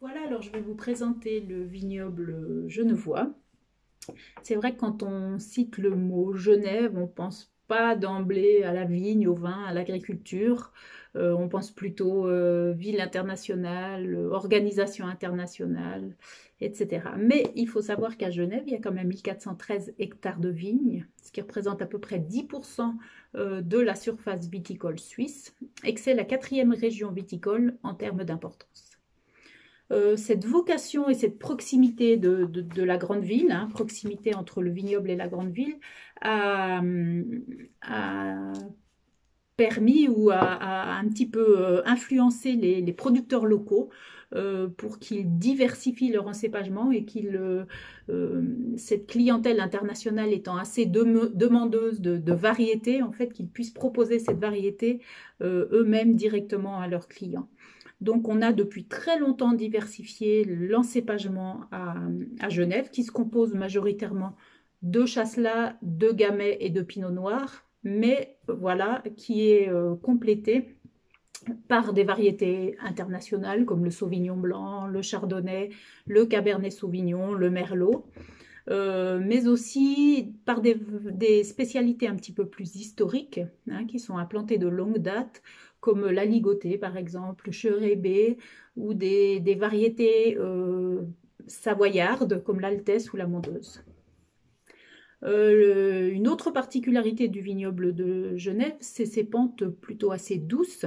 Voilà, alors je vais vous présenter le vignoble genevois. C'est vrai que quand on cite le mot Genève, on pense pas d'emblée à la vigne, au vin, à l'agriculture. On pense plutôt ville internationale, organisation internationale, etc. Mais il faut savoir qu'à Genève, il y a quand même 1413 hectares de vignes, ce qui représente à peu près 10% de la surface viticole suisse, et que c'est la quatrième région viticole en termes d'importance. Cette vocation et cette proximité de la grande ville, hein, proximité entre le vignoble et la grande ville, a permis ou a un petit peu influencé les producteurs locaux pour qu'ils diversifient leur encépagement et cette clientèle internationale étant assez demandeuse de variétés, en fait, qu'ils puissent proposer cette variété eux-mêmes directement à leurs clients. Donc, on a depuis très longtemps diversifié l'encépagement à Genève, qui se compose majoritairement de chasselas, de gamay et de pinot noir, mais voilà, qui est complété par des variétés internationales comme le sauvignon blanc, le chardonnay, le cabernet sauvignon, le merlot. Mais aussi par des spécialités un petit peu plus historiques, hein, qui sont implantées de longue date, comme l'aligoté par exemple, le chérébé, ou des variétés savoyardes comme l'altesse ou la mondeuse. Une autre particularité du vignoble de Genève, c'est ses pentes plutôt assez douces,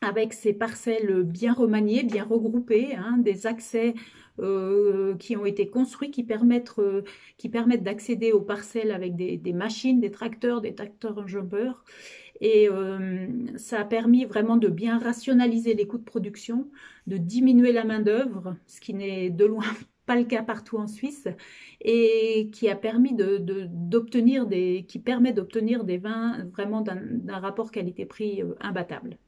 avec ces parcelles bien remaniées, bien regroupées, hein, des accès qui ont été construits qui permettent d'accéder aux parcelles avec des machines, des tracteurs enjambeurs. Et ça a permis vraiment de bien rationaliser les coûts de production, de diminuer la main-d'œuvre, ce qui n'est de loin pas le cas partout en Suisse, et qui a permis qui permet d'obtenir des vins vraiment d'un rapport qualité-prix imbattable.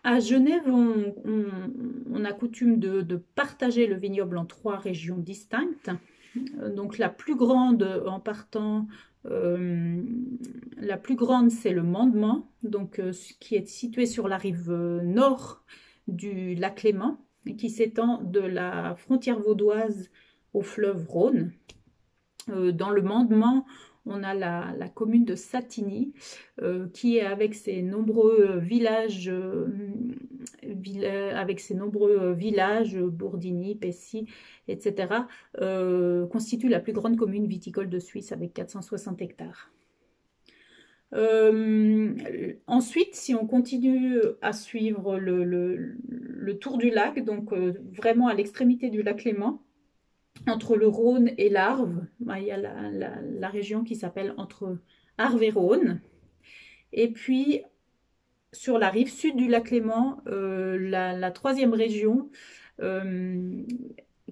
À Genève, on a coutume de partager le vignoble en 3 régions distinctes. Donc la plus grande en partant, la plus grande c'est le Mandement, donc qui est situé sur la rive nord du lac Léman, et qui s'étend de la frontière vaudoise au fleuve Rhône. Dans le Mandement, on a la commune de Satigny, qui est avec ses nombreux villages, Bourdigny, Pessy, etc., constitue la plus grande commune viticole de Suisse avec 460 hectares. Ensuite, si on continue à suivre le tour du lac, donc vraiment à l'extrémité du lac Léman, entre le Rhône et l'Arve, il y a la région qui s'appelle entre Arve et Rhône. Et puis, sur la rive sud du lac Léman, la troisième région,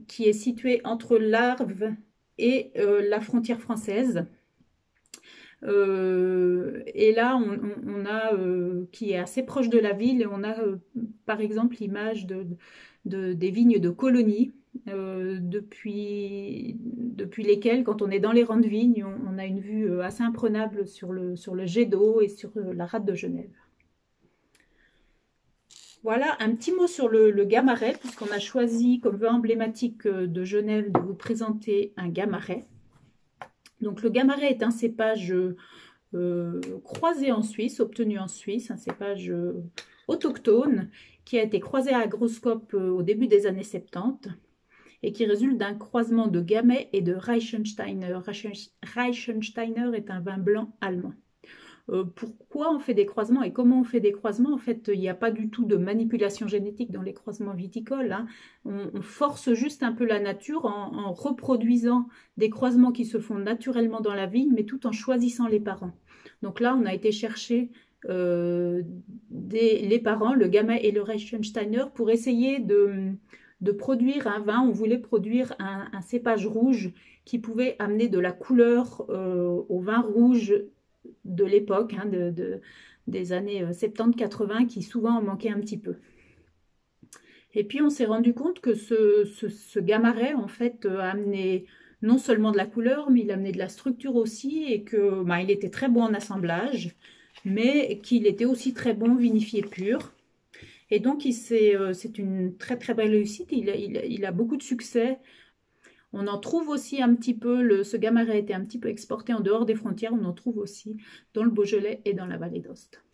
qui est située entre l'Arve et la frontière française. Et là, on a, qui est assez proche de la ville, et on a par exemple l'image des vignes de colonie, depuis lesquelles, quand on est dans les rangs de vignes, on a une vue assez imprenable sur le jet d'eau et sur la rade de Genève. Voilà, un petit mot sur le Gamaret, puisqu'on a choisi comme vin emblématique de Genève de vous présenter un Gamaret. Donc le Gamaret est un cépage croisé en Suisse, obtenu en Suisse, un cépage autochtone qui a été croisé à agroscope au début des années 70 et qui résulte d'un croisement de Gamay et de Reichensteiner. Reichensteiner est un vin blanc allemand. Pourquoi on fait des croisements et comment on fait des croisements? En fait, il n'y a pas du tout de manipulation génétique dans les croisements viticoles, hein. On force juste un peu la nature en reproduisant des croisements qui se font naturellement dans la vigne, mais tout en choisissant les parents. Donc là, on a été chercher les parents, le Gamay et le Reichensteiner, pour essayer de produire un vin. On voulait produire un cépage rouge qui pouvait amener de la couleur au vin rouge de l'époque, hein, des années 70-80, qui souvent en manquait un petit peu. Et puis on s'est rendu compte que ce Gamaret, en fait, amenait non seulement de la couleur, mais il amenait de la structure aussi, et que il était très bon en assemblage, mais qu'il était aussi très bon vinifié pur. Et donc, c'est une très très belle réussite. Il a beaucoup de succès. On en trouve aussi un petit peu, ce Gamay a été un petit peu exporté en dehors des frontières. On en trouve aussi dans le Beaujolais et dans la vallée d'Aoste.